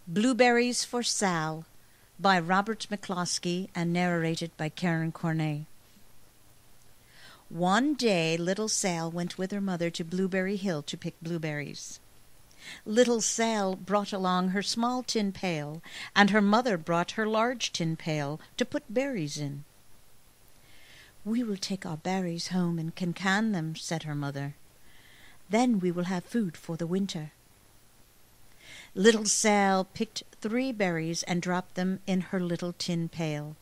Blueberries for Sal by Robert McCloskey and narrated by Karen Cornet. One day little Sal went with her mother to Blueberry Hill to pick blueberries. Little Sal brought along her small tin pail, and her mother brought her large tin pail to put berries in. "We will take our berries home and can them," said her mother. "Then we will have food for the winter." Little Sal picked 3 berries and dropped them in her little tin pail.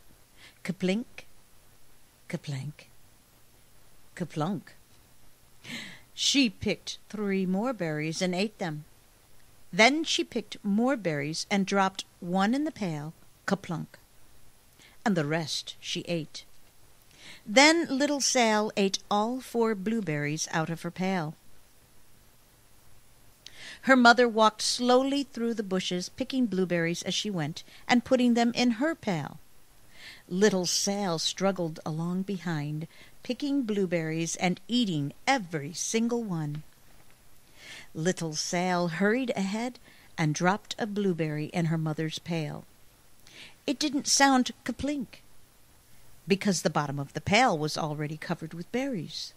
Kaplink, kaplank, kaplunk. She picked 3 more berries and ate them. Then she picked more berries and dropped 1 in the pail, kaplunk, and the rest she ate. Then little Sal ate all 4 blueberries out of her pail. Her mother walked slowly through the bushes, picking blueberries as she went, and putting them in her pail. Little Sal struggled along behind, picking blueberries and eating every single one. Little Sal hurried ahead and dropped a blueberry in her mother's pail. It didn't sound kaplink, because the bottom of the pail was already covered with berries.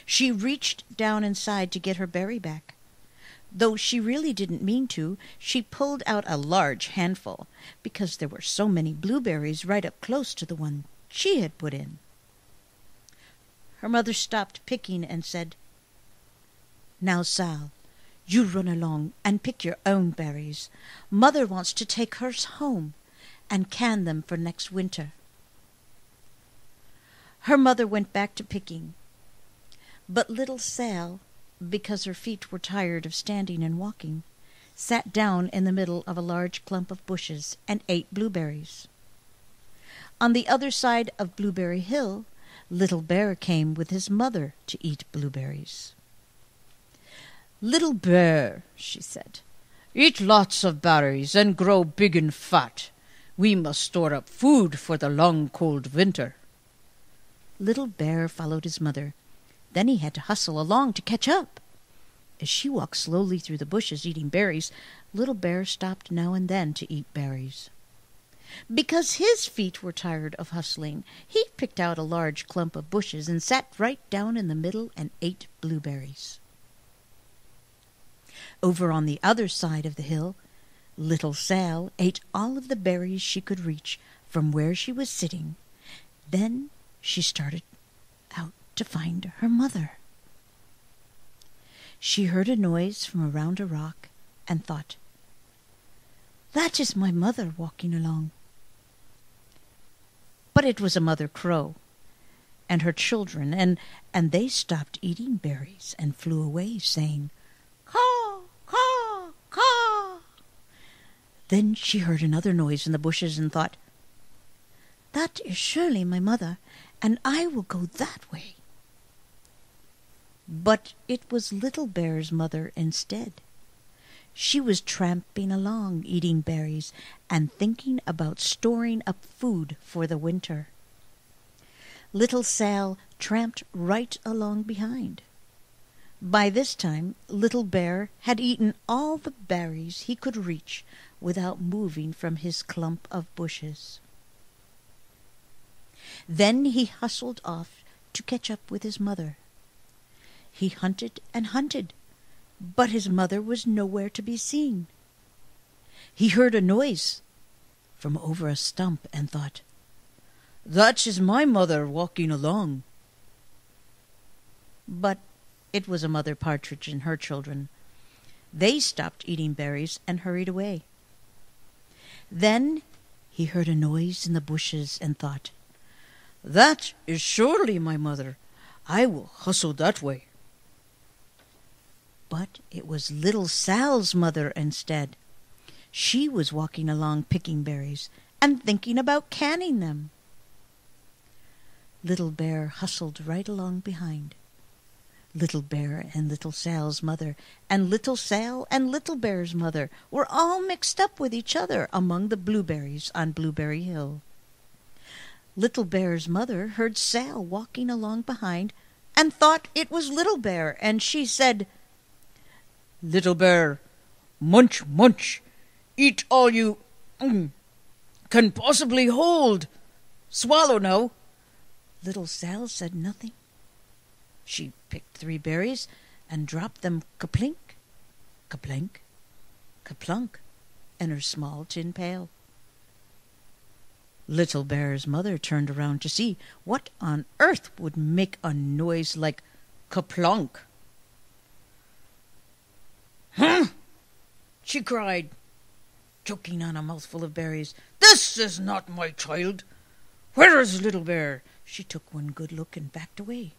She reached down inside to get her berry back. Though she really didn't mean to, she pulled out a large handful, because there were so many blueberries right up close to the one she had put in. Her mother stopped picking and said, "Now, Sal, you run along and pick your own berries. Mother wants to take hers home and can them for next winter." Her mother went back to picking, but little Sal, because her feet were tired of standing and walking, sat down in the middle of a large clump of bushes and ate blueberries. On the other side of Blueberry Hill, Little Bear came with his mother to eat blueberries. "Little Bear," she said, "eat lots of berries and grow big and fat. We must store up food for the long, cold winter." Little Bear followed his mother. Then he had to hustle along to catch up. As she walked slowly through the bushes eating berries, Little Bear stopped now and then to eat berries. Because his feet were tired of hustling, he picked out a large clump of bushes and sat right down in the middle and ate blueberries. Over on the other side of the hill, Little Sal ate all of the berries she could reach from where she was sitting. Then she started out to find her mother. She heard a noise from around a rock and thought, "That is my mother walking along." But it was a mother crow and her children, and they stopped eating berries and flew away, saying, "Caw, caw, caw." Then she heard another noise in the bushes and thought, "That is surely my mother, and I will go that way." But it was Little Bear's mother instead. She was tramping along, eating berries and thinking about storing up food for the winter. Little Sal tramped right along behind. By this time, Little Bear had eaten all the berries he could reach without moving from his clump of bushes. Then he hustled off to catch up with his mother. He hunted and hunted, but his mother was nowhere to be seen. He heard a noise from over a stump and thought, "That is my mother walking along." But it was a mother partridge and her children. They stopped eating berries and hurried away. Then he heard a noise in the bushes and thought, "That is surely my mother. I will hustle that way." But it was Little Sal's mother instead. She was walking along picking berries and thinking about canning them. Little Bear hustled right along behind. Little Bear and Little Sal's mother and Little Sal and Little Bear's mother were all mixed up with each other among the blueberries on Blueberry Hill. Little Bear's mother heard Sal walking along behind and thought it was Little Bear, and she said, "Little Bear, munch, munch. Eat all you can possibly hold. Swallow now." Little Sal said nothing. She picked 3 berries and dropped them kaplink, kaplink, kaplunk in her small tin pail. Little Bear's mother turned around to see what on earth would make a noise like kaplunk. "Huh?" she cried, choking on a mouthful of berries. "This is not my child. Where is Little Bear?" She took one good look and backed away.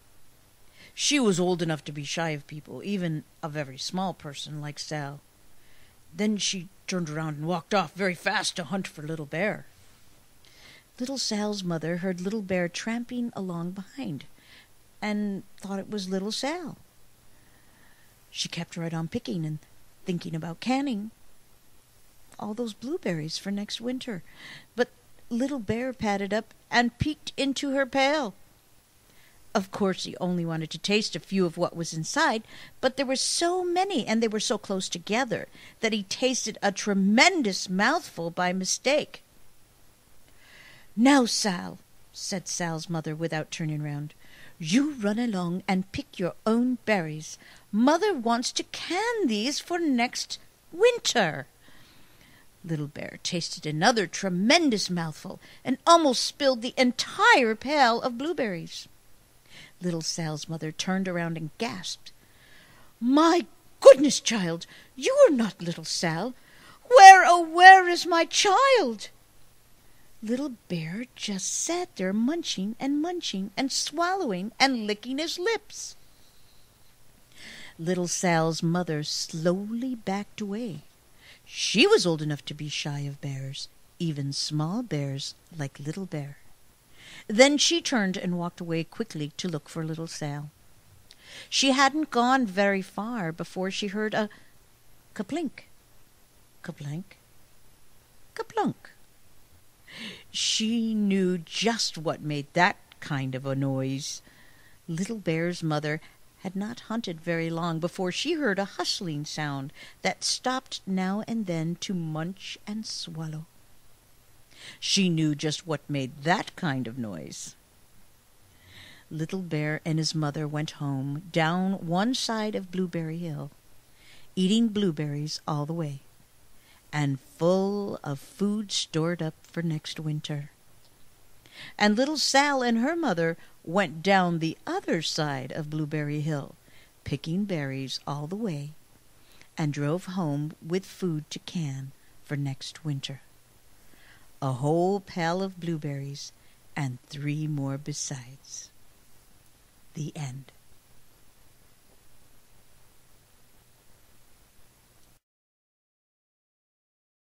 She was old enough to be shy of people, even a very small person like Sal. Then she turned around and walked off very fast to hunt for Little Bear. Little Sal's mother heard Little Bear tramping along behind and thought it was Little Sal. She kept right on picking and thinking about canning all those blueberries for next winter. But Little Bear padded up and peeked into her pail. Of course, he only wanted to taste a few of what was inside, but there were so many and they were so close together that he tasted a tremendous mouthful by mistake. "Now, Sal," said Sal's mother without turning round, "you run along and pick your own berries. Mother wants to can these for next winter." Little Bear tasted another tremendous mouthful and almost spilled the entire pail of blueberries. Little Sal's mother turned around and gasped, "My goodness, child, you are not Little Sal. Where, oh, where is my child?" Little Bear just sat there munching and swallowing and licking his lips. Little Sal's mother slowly backed away. She was old enough to be shy of bears, even small bears like Little Bear. Then she turned and walked away quickly to look for Little Sal. She hadn't gone very far before she heard a kaplink, kaplank, kaplunk. She knew just what made that kind of a noise. Little Bear's mother had not hunted very long before she heard a hustling sound that stopped now and then to munch and swallow. She knew just what made that kind of noise. Little Bear and his mother went home down one side of Blueberry Hill, eating blueberries all the way, and full of food stored up for next winter. And Little Sal and her mother went down the other side of Blueberry Hill, picking berries all the way, and drove home with food to can for next winter. A whole pail of blueberries and 3 more besides. The end.